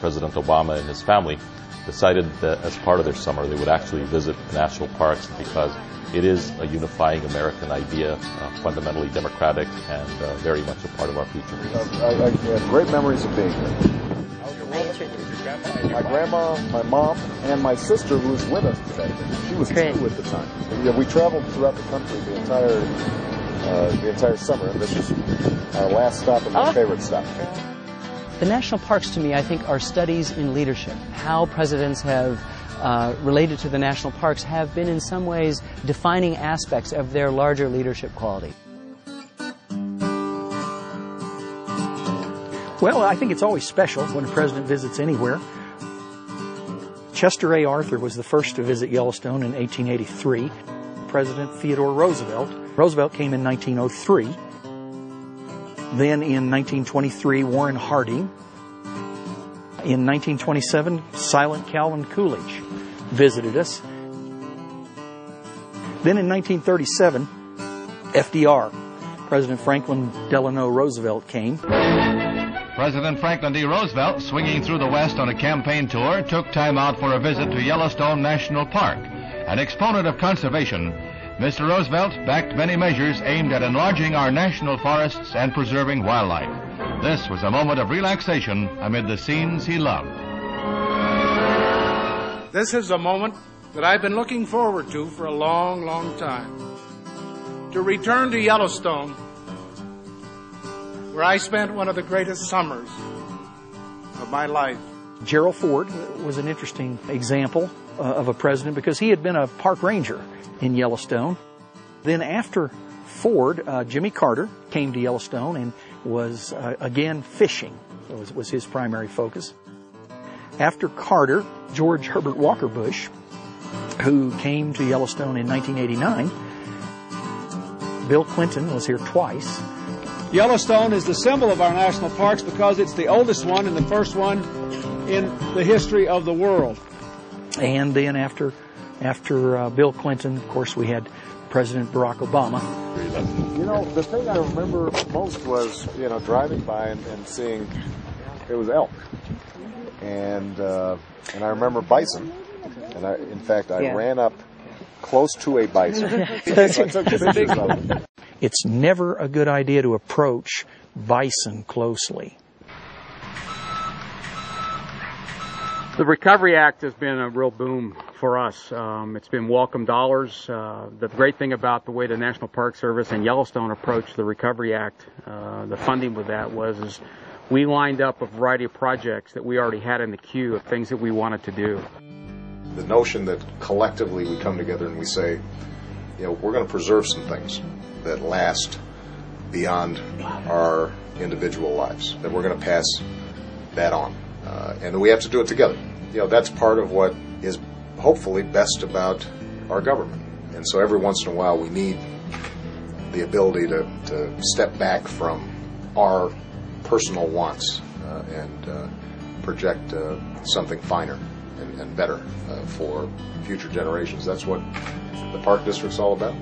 President Obama and his family decided that as part of their summer they would actually visit the national parks because it is a unifying American idea, fundamentally democratic and very much a part of our future. I have great memories of being here. My grandma, my mom, and my sister, who was with us today. She was 2 at the time. Yeah, we traveled throughout the country the entire summer, and this was our last stop and my favorite stop. The national parks, to me, I think, are studies in leadership. How presidents have related to the national parks have been, in some ways, defining aspects of their larger leadership quality. Well, I think it's always special when a president visits anywhere. Chester A. Arthur was the first to visit Yellowstone in 1883. President Theodore Roosevelt. Roosevelt came in 1903. Then in 1923, Warren Harding. In 1927, Silent Calvin Coolidge visited us. Then in 1937, FDR, President Franklin Delano Roosevelt, came. President Franklin D. Roosevelt, swinging through the West on a campaign tour, took time out for a visit to Yellowstone National Park. An exponent of conservation, Mr. Roosevelt backed many measures aimed at enlarging our national forests and preserving wildlife. This was a moment of relaxation amid the scenes he loved. This is a moment that I've been looking forward to for a long, long time. To return to Yellowstone, where I spent one of the greatest summers of my life. Gerald Ford was an interesting example of a president because he had been a park ranger in Yellowstone. Then after Ford, Jimmy Carter came to Yellowstone and was again fishing. It was his primary focus. After Carter, George Herbert Walker Bush, who came to Yellowstone in 1989. Bill Clinton was here twice. Yellowstone is the symbol of our national parks because it's the oldest one and the first one in the history of the world. And then after Bill Clinton, of course, we had President Barack Obama. You know, the thing I remember most was, driving by and seeing it was elk. And I remember bison. And I ran up close to a bison. I took pictures of it. It's never a good idea to approach bison closely. The Recovery Act has been a real boom for us. It's been welcome dollars. The great thing about the way the National Park Service and Yellowstone approached the Recovery Act, the funding with that was we lined up a variety of projects that we already had in the queue of things that we wanted to do. The notion that collectively we come together and we say, we're going to preserve some things that last beyond our individual lives, that we're going to pass that on. And we have to do it together. That's part of what is hopefully best about our government. And so every once in a while we need the ability to step back from our personal wants and project something finer and better for future generations. That's what the Park District's all about.